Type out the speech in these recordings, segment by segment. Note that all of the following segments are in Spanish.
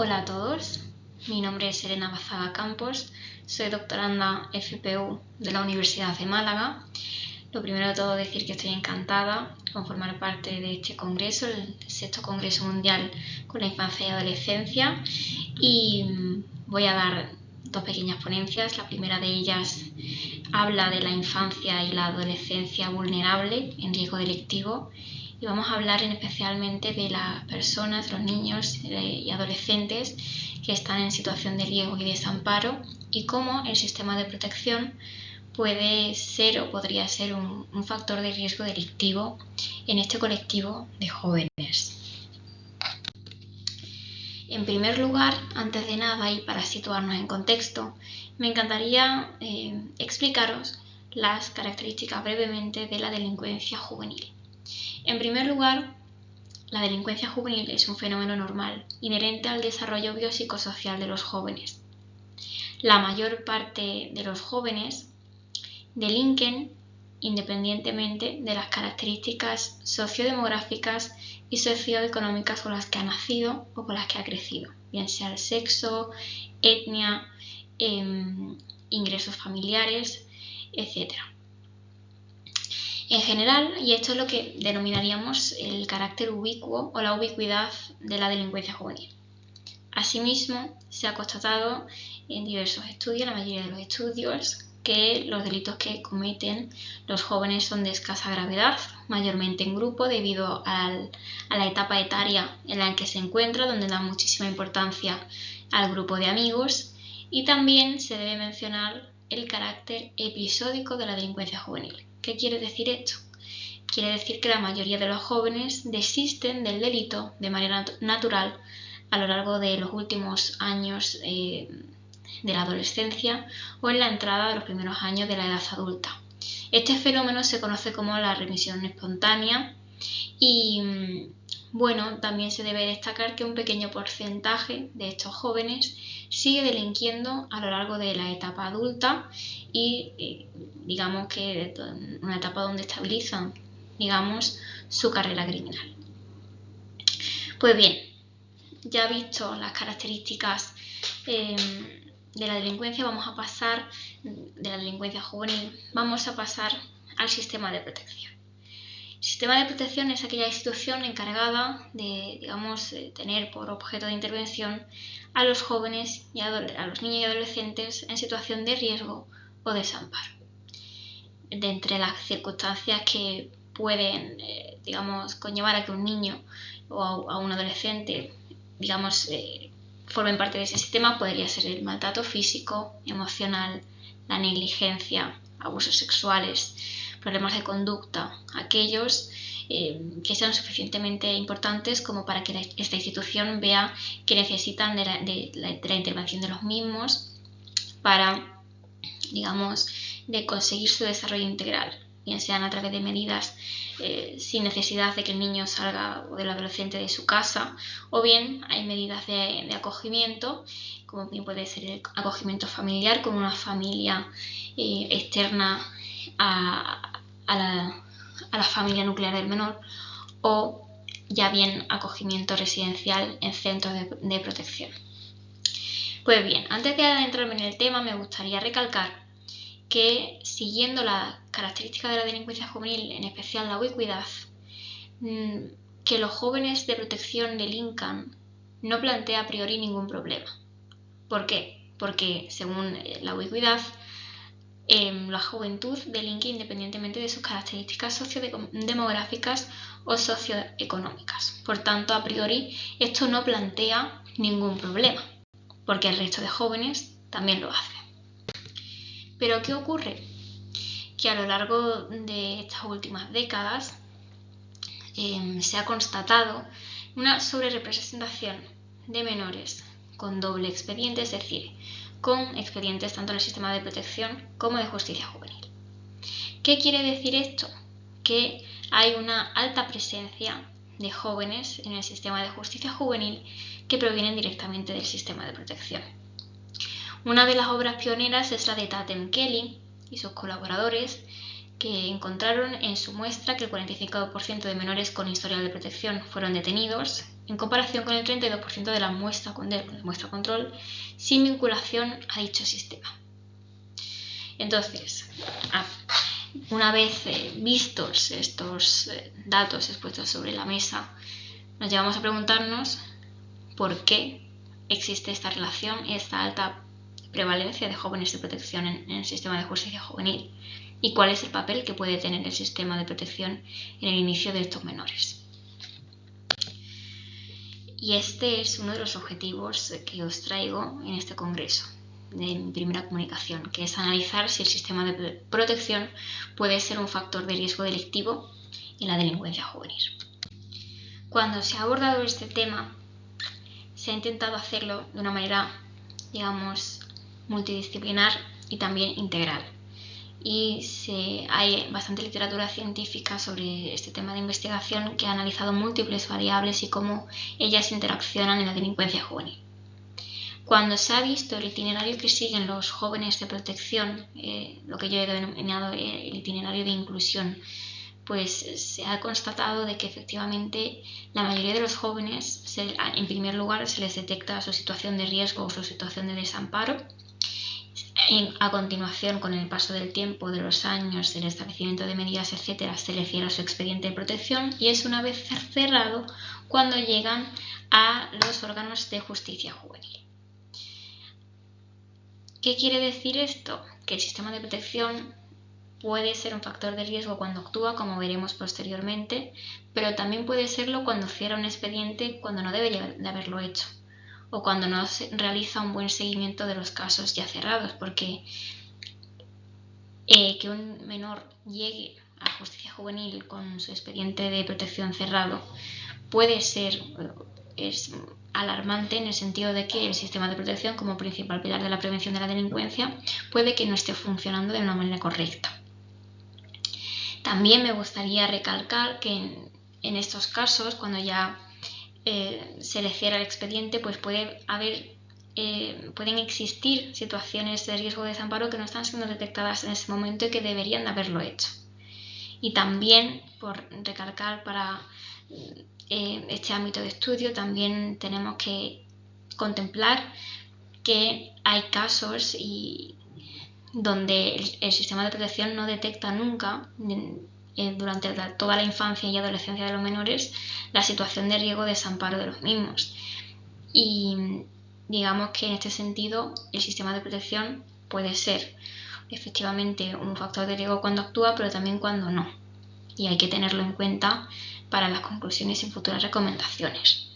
Hola a todos, mi nombre es Elena Bazaga Campos, soy doctoranda FPU de la Universidad de Málaga. Lo primero de todo decir que estoy encantada con formar parte de este congreso, el 6º Congreso Mundial con la Infancia y Adolescencia, y voy a dar dos pequeñas ponencias. La primera de ellas habla de la infancia y la adolescencia vulnerable en riesgo delictivo, y vamos a hablar especialmente de las personas, los niños y adolescentes que están en situación de riesgo y desamparo, y cómo el sistema de protección puede ser o podría ser un factor de riesgo delictivo en este colectivo de jóvenes. En primer lugar, antes de nada y para situarnos en contexto, me encantaría explicaros las características brevemente de la delincuencia juvenil. En primer lugar, la delincuencia juvenil es un fenómeno normal, inherente al desarrollo biopsicosocial de los jóvenes. La mayor parte de los jóvenes delinquen independientemente de las características sociodemográficas y socioeconómicas con las que ha nacido o con las que ha crecido, bien sea el sexo, etnia, ingresos familiares, etc. En general, y esto es lo que denominaríamos el carácter ubicuo o la ubicuidad de la delincuencia juvenil. Asimismo, se ha constatado en diversos estudios, la mayoría de los estudios, que los delitos que cometen los jóvenes son de escasa gravedad, mayormente en grupo, debido a la etapa etaria en la que se encuentra, donde da muchísima importancia al grupo de amigos, y también se debe mencionar el carácter episódico de la delincuencia juvenil. ¿Qué quiere decir esto? Quiere decir que la mayoría de los jóvenes desisten del delito de manera natural a lo largo de los últimos años de la adolescencia o en la entrada de los primeros años de la edad adulta. Este fenómeno se conoce como la remisión espontánea y también se debe destacar que un pequeño porcentaje de estos jóvenes sigue delinquiendo a lo largo de la etapa adulta y digamos que una etapa donde estabilizan su carrera criminal. Pues bien, ya visto las características de la delincuencia, de la delincuencia juvenil, vamos a pasar al sistema de protección. El sistema de protección es aquella institución encargada de, tener por objeto de intervención a los jóvenes y a los niños y adolescentes en situación de riesgo o desamparo. De entre las circunstancias que pueden, conllevar a que un niño o a un adolescente, formen parte de ese sistema, podría ser el maltrato físico, emocional, la negligencia, abusos sexuales, problemas de conducta, aquellos que sean suficientemente importantes como para que esta institución vea que necesitan de la intervención de los mismos para, de conseguir su desarrollo integral, bien sean a través de medidas sin necesidad de que el niño salga o del adolescente de su casa, o bien hay medidas de acogimiento, como bien puede ser el acogimiento familiar con una familia externa a la familia nuclear del menor, o ya bien acogimiento residencial en centros de protección. Pues bien, antes de adentrarme en el tema, me gustaría recalcar que, siguiendo la característica de la delincuencia juvenil, en especial la ubicuidad, que los jóvenes de protección delincan no plantea a priori ningún problema. ¿Por qué? Porque, según la ubicuidad, la juventud delinque independientemente de sus características sociodemográficas o socioeconómicas. Por tanto, a priori, esto no plantea ningún problema, porque el resto de jóvenes también lo hace. Pero ¿qué ocurre? Que a lo largo de estas últimas décadas se ha constatado una sobrerepresentación de menores con doble expediente, es decir, con expedientes tanto en el sistema de protección como de justicia juvenil. ¿Qué quiere decir esto? Que hay una alta presencia de jóvenes en el sistema de justicia juvenil que provienen directamente del sistema de protección. Una de las obras pioneras es la de Tatum Kelly y sus colaboradores, que encontraron en su muestra que el 45% de menores con historial de protección fueron detenidos en comparación con el 32% de la muestra control sin vinculación a dicho sistema. Entonces, una vez vistos estos datos expuestos sobre la mesa, nos llevamos a preguntarnos por qué existe esta relación y esta alta prevalencia de jóvenes de protección en el sistema de justicia juvenil y cuál es el papel que puede tener el sistema de protección en el inicio de estos menores. Y este es uno de los objetivos que os traigo en este congreso, de mi primera comunicación, que es analizar si el sistema de protección puede ser un factor de riesgo delictivo en la delincuencia juvenil. Cuando se ha abordado este tema, se ha intentado hacerlo de una manera, digamos, multidisciplinar y también integral. Y hay bastante literatura científica sobre este tema de investigación que ha analizado múltiples variables y cómo ellas interaccionan en la delincuencia juvenil. Cuando se ha visto el itinerario que siguen los jóvenes de protección, lo que yo he denominado el itinerario de inclusión, pues se ha constatado de que efectivamente la mayoría de los jóvenes, en primer lugar, se les detecta su situación de riesgo o su situación de desamparo. A continuación, con el paso del tiempo, de los años, del establecimiento de medidas, etc., se le cierra su expediente de protección y es una vez cerrado cuando llegan a los órganos de justicia juvenil. ¿Qué quiere decir esto? Que el sistema de protección puede ser un factor de riesgo cuando actúa, como veremos posteriormente, pero también puede serlo cuando cierra un expediente cuando no debería de haberlo hecho, o cuando no se realiza un buen seguimiento de los casos ya cerrados, porque que un menor llegue a justicia juvenil con su expediente de protección cerrado es alarmante en el sentido de que el sistema de protección, como principal pilar de la prevención de la delincuencia, puede que no esté funcionando de una manera correcta. También me gustaría recalcar que en estos casos, cuando ya se le cierra el expediente, pues pueden existir situaciones de riesgo de desamparo que no están siendo detectadas en ese momento y que deberían de haberlo hecho. Y también, por recalcar para este ámbito de estudio, también tenemos que contemplar que hay casos donde el sistema de protección no detecta nunca durante toda la infancia y adolescencia de los menores la situación de riesgo de desamparo de los mismos. Y digamos que en este sentido el sistema de protección puede ser efectivamente un factor de riesgo cuando actúa, pero también cuando no. Y hay que tenerlo en cuenta para las conclusiones y futuras recomendaciones.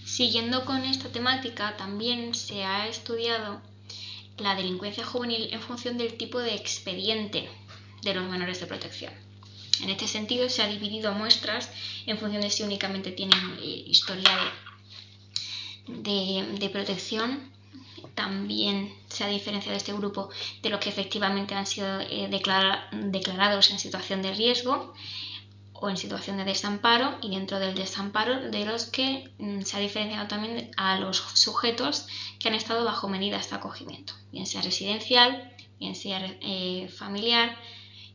Siguiendo con esta temática, también se ha estudiado la delincuencia juvenil en función del tipo de expediente de los menores de protección. En este sentido, se ha dividido muestras en función de si únicamente tienen historia de protección. También se ha diferenciado este grupo de los que efectivamente han sido declarados en situación de riesgo o en situación de desamparo, y dentro del desamparo de los que se ha diferenciado también a los sujetos que han estado bajo medidas de acogimiento, bien sea residencial, bien sea familiar.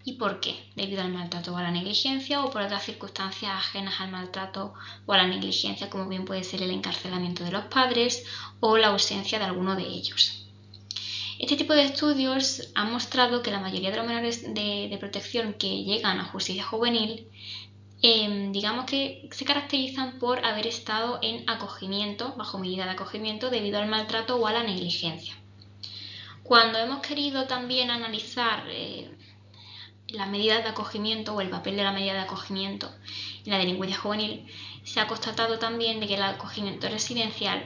¿Y por qué? Debido al maltrato o a la negligencia, o por otras circunstancias ajenas al maltrato o a la negligencia, como bien puede ser el encarcelamiento de los padres o la ausencia de alguno de ellos. Este tipo de estudios han mostrado que la mayoría de los menores de protección que llegan a justicia juvenil, digamos que se caracterizan por haber estado en acogimiento, bajo medida de acogimiento, debido al maltrato o a la negligencia. Cuando hemos querido también analizar las medidas de acogimiento o el papel de la medida de acogimiento en la delincuencia juvenil, se ha constatado también de que el acogimiento residencial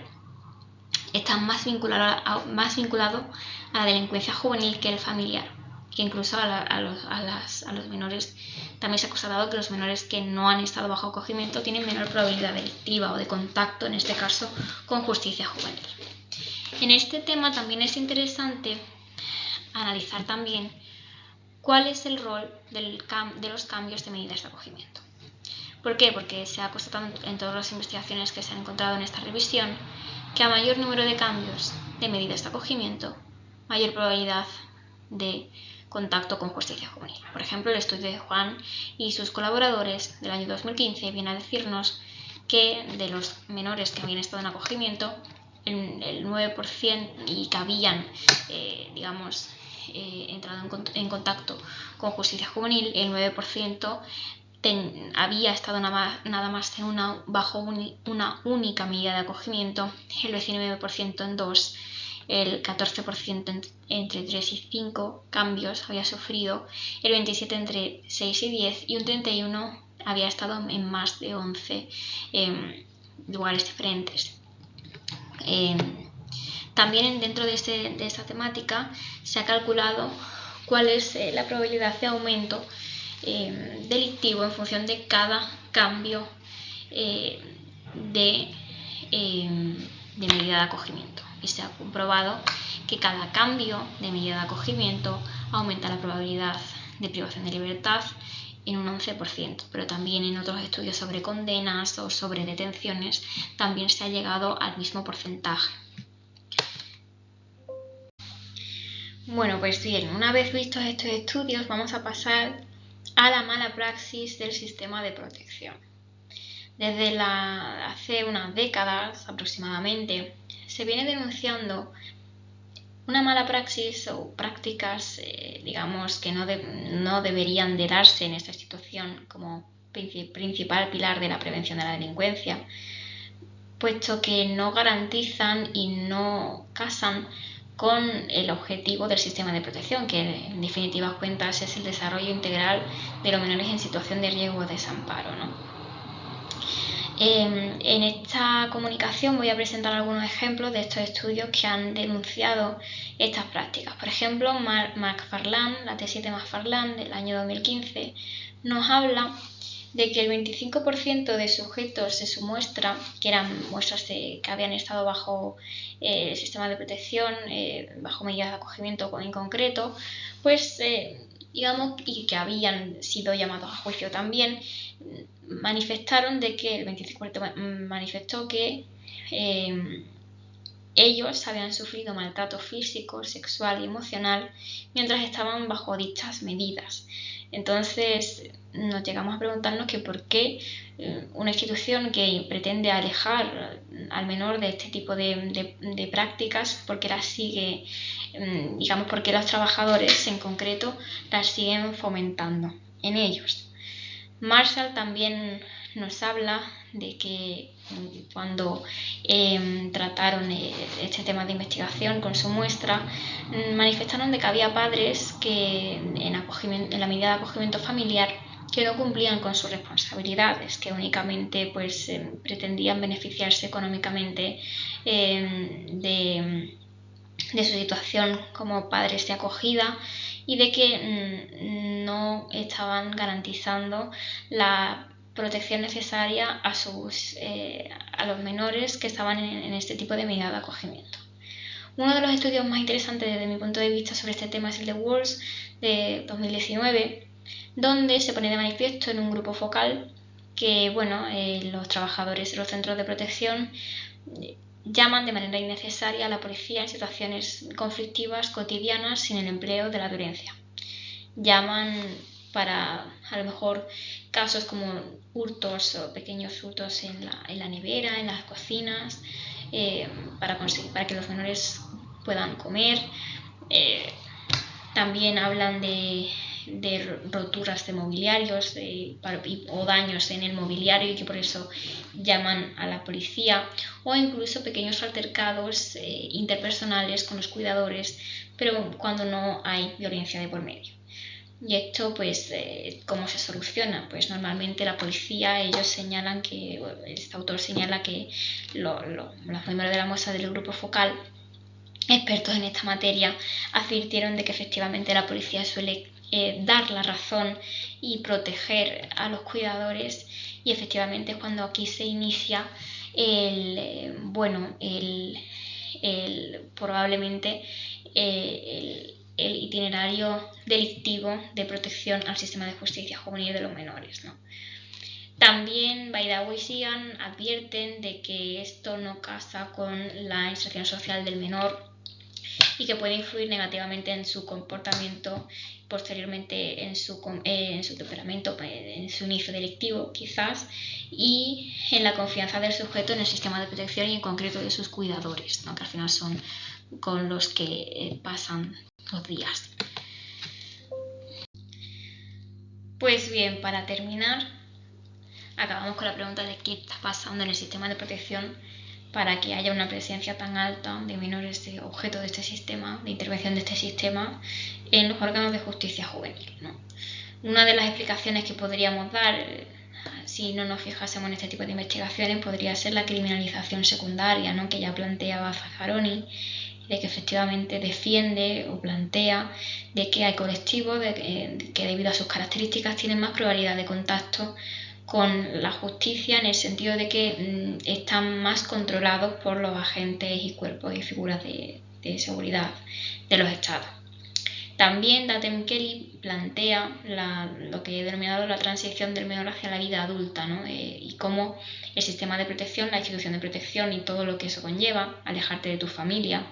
está más vinculado a la delincuencia juvenil que el familiar, que incluso a los menores también se ha constatado que los menores que no han estado bajo acogimiento tienen menor probabilidad delictiva o de contacto, en este caso, con justicia juvenil. En este tema también es interesante analizar también cuál es el rol de los cambios de medidas de acogimiento. ¿Por qué? Porque se ha constatado en todas las investigaciones que se han encontrado en esta revisión que a mayor número de cambios de medidas de acogimiento, mayor probabilidad de contacto con justicia juvenil. Por ejemplo, el estudio de Juan y sus colaboradores del año 2015 viene a decirnos que de los menores que habían estado en acogimiento, el 9% y que habían, entrado en contacto con justicia juvenil, el 9% había estado nada más bajo una única medida de acogimiento, el 19% en 2, el 14% entre 3 y 5 cambios había sufrido, el 27% entre 6 y 10 y un 31% había estado en más de 11 lugares diferentes. También dentro de esta temática se ha calculado cuál es la probabilidad de aumento delictivo en función de cada cambio de medida de acogimiento, y se ha comprobado que cada cambio de medida de acogimiento aumenta la probabilidad de privación de libertad en un 11%, pero también en otros estudios sobre condenas o sobre detenciones también se ha llegado al mismo porcentaje. Bueno, pues bien, una vez vistos estos estudios vamos a pasar a la mala praxis del sistema de protección. Desde hace unas décadas aproximadamente se viene denunciando una mala praxis o prácticas, que no deberían de darse en esta situación como principal pilar de la prevención de la delincuencia, puesto que no garantizan y no casan con el objetivo del sistema de protección, que en definitivas cuentas es el desarrollo integral de los menores en situación de riesgo o desamparo, ¿no? En esta comunicación voy a presentar algunos ejemplos de estos estudios que han denunciado estas prácticas. Por ejemplo, McFarland, la tesis de McFarland del año 2015, nos habla de que el 25% de sujetos de su muestra, que eran muestras que habían estado bajo el sistema de protección, bajo medidas de acogimiento en concreto, pues y que habían sido llamados a juicio también, manifestaron de que el 25% manifestó que ellos habían sufrido maltrato físico, sexual y emocional mientras estaban bajo dichas medidas. Entonces nos llegamos a preguntarnos que por qué una institución que pretende alejar al menor de este tipo de prácticas, por qué las sigue, por qué los trabajadores en concreto las siguen fomentando en ellos. Marshall también nos habla de que cuando trataron este tema de investigación con su muestra, manifestaron de que había padres que en la medida de acogimiento familiar que no cumplían con sus responsabilidades, que únicamente pretendían beneficiarse económicamente de su situación como padres de acogida, y de que no estaban garantizando la protección necesaria a los menores que estaban en este tipo de medida de acogimiento. Uno de los estudios más interesantes desde mi punto de vista sobre este tema es el de Walls de 2019, donde se pone de manifiesto en un grupo focal que los trabajadores de los centros de protección llaman de manera innecesaria a la policía en situaciones conflictivas cotidianas sin el empleo de la violencia. Llaman para, a lo mejor, casos como hurtos o pequeños hurtos en la nevera, en las cocinas, para que los menores puedan comer. También hablan de roturas de mobiliarios o daños en el mobiliario, y que por eso llaman a la policía, o incluso pequeños altercados interpersonales con los cuidadores, pero cuando no hay violencia de por medio. Y esto, ¿cómo se soluciona? Pues normalmente la policía, este autor señala que los miembros de la muestra del grupo focal, expertos en esta materia, advirtieron de que efectivamente la policía suele dar la razón y proteger a los cuidadores, y efectivamente es cuando aquí se inicia probablemente el itinerario delictivo de protección al sistema de justicia juvenil de los menores, ¿no? También Baydawi y Sigan advierten de que esto no casa con la inserción social del menor y que puede influir negativamente en su comportamiento posteriormente en su temperamento, en su inicio delictivo quizás, y en la confianza del sujeto en el sistema de protección y en concreto de sus cuidadores, ¿no? Que al final son con los que pasan los días. Pues bien, para terminar, acabamos con la pregunta de qué está pasando en el sistema de protección para que haya una presencia tan alta de menores de objeto de este sistema, de intervención de este sistema, en los órganos de justicia juvenil, ¿no? Una de las explicaciones que podríamos dar, si no nos fijásemos en este tipo de investigaciones, podría ser la criminalización secundaria, ¿no? Que ya planteaba Zaffaroni, de que efectivamente defiende o plantea de que hay colectivos que debido a sus características tienen más probabilidad de contacto con la justicia, en el sentido de que están más controlados por los agentes y cuerpos y figuras de seguridad de los estados. También Datem Kelly plantea lo que he denominado la transición del menor hacia la vida adulta, ¿no? Y cómo el sistema de protección, la institución de protección y todo lo que eso conlleva, alejarte de tu familia,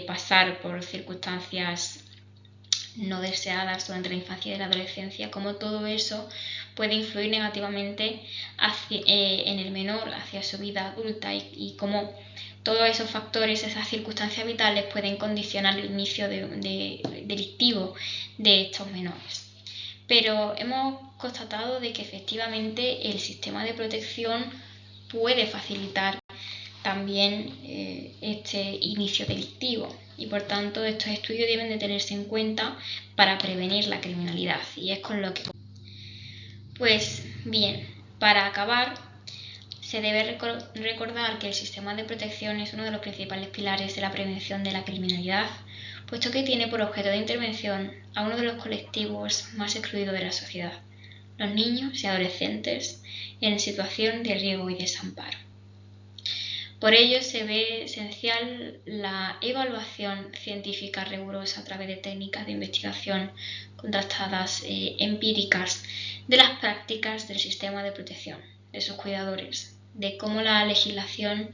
pasar por circunstancias no deseadas durante la infancia y la adolescencia, cómo todo eso puede influir negativamente en el menor hacia su vida adulta y cómo todos esos factores, esas circunstancias vitales pueden condicionar el inicio delictivo de estos menores. Pero hemos constatado de que efectivamente el sistema de protección puede facilitar también este inicio delictivo y por tanto estos estudios deben de tenerse en cuenta para prevenir la criminalidad, y es con lo que... Pues bien, para acabar, se debe recordar que el sistema de protección es uno de los principales pilares de la prevención de la criminalidad, puesto que tiene por objeto de intervención a uno de los colectivos más excluidos de la sociedad, los niños y adolescentes en situación de riesgo y desamparo. Por ello se ve esencial la evaluación científica rigurosa a través de técnicas de investigación contrastadas, empíricas, de las prácticas del sistema de protección, de sus cuidadores, de cómo la legislación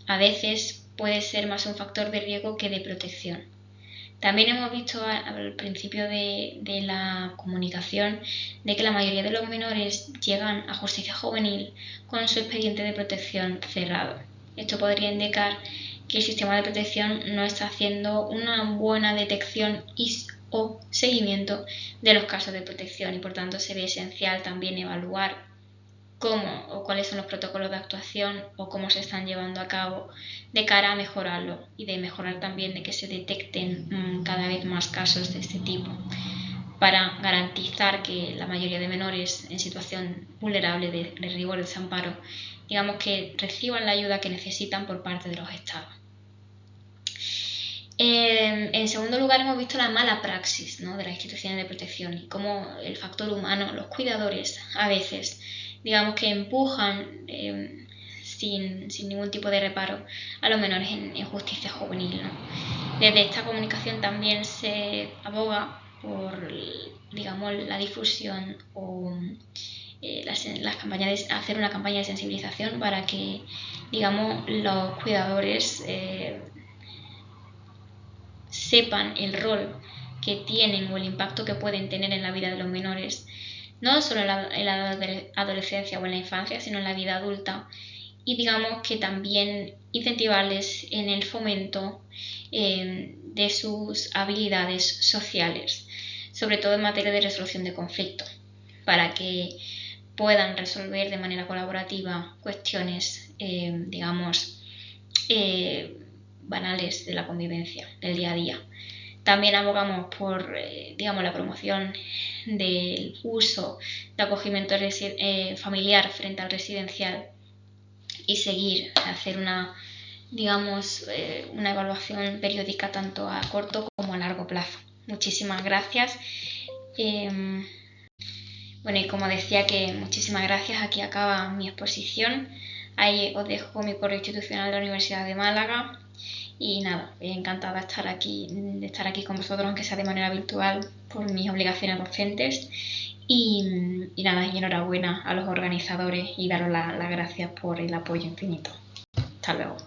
a veces puede ser más un factor de riesgo que de protección. También hemos visto al principio de la comunicación de que la mayoría de los menores llegan a justicia juvenil con su expediente de protección cerrado. Esto podría indicar que el sistema de protección no está haciendo una buena detección o seguimiento de los casos de protección y por tanto se ve esencial también evaluar cómo o cuáles son los protocolos de actuación o cómo se están llevando a cabo de cara a mejorarlo y de mejorar también de que se detecten cada vez más casos de este tipo para garantizar que la mayoría de menores en situación vulnerable de riesgo de desamparo, digamos, que reciban la ayuda que necesitan por parte de los estados. En segundo lugar, hemos visto la mala praxis, ¿no?, de las instituciones de protección y cómo el factor humano, los cuidadores, a veces, digamos, que empujan sin ningún tipo de reparo a los menores en justicia juvenil, ¿no? Desde esta comunicación también se aboga por, digamos, la difusión o las campañas hacer una campaña de sensibilización para que, digamos, los cuidadores sepan el rol que tienen o el impacto que pueden tener en la vida de los menores, no solo en la adolescencia o en la infancia, sino en la vida adulta, y digamos que también incentivarles en el fomento de sus habilidades sociales, sobre todo en materia de resolución de conflictos, para que puedan resolver de manera colaborativa cuestiones, digamos, banales de la convivencia, del día a día. También abogamos por, digamos, la promoción del uso de acogimiento familiar frente al residencial y seguir, hacer una, digamos, una evaluación periódica tanto a corto como a largo plazo. Muchísimas gracias. Bueno, y como decía, que muchísimas gracias. Aquí acaba mi exposición. Ahí os dejo mi correo institucional de la Universidad de Málaga. Y nada, encantada de estar aquí con vosotros, aunque sea de manera virtual, por mis obligaciones docentes. Y nada, y enhorabuena a los organizadores y daros las gracias por el apoyo infinito. Hasta luego.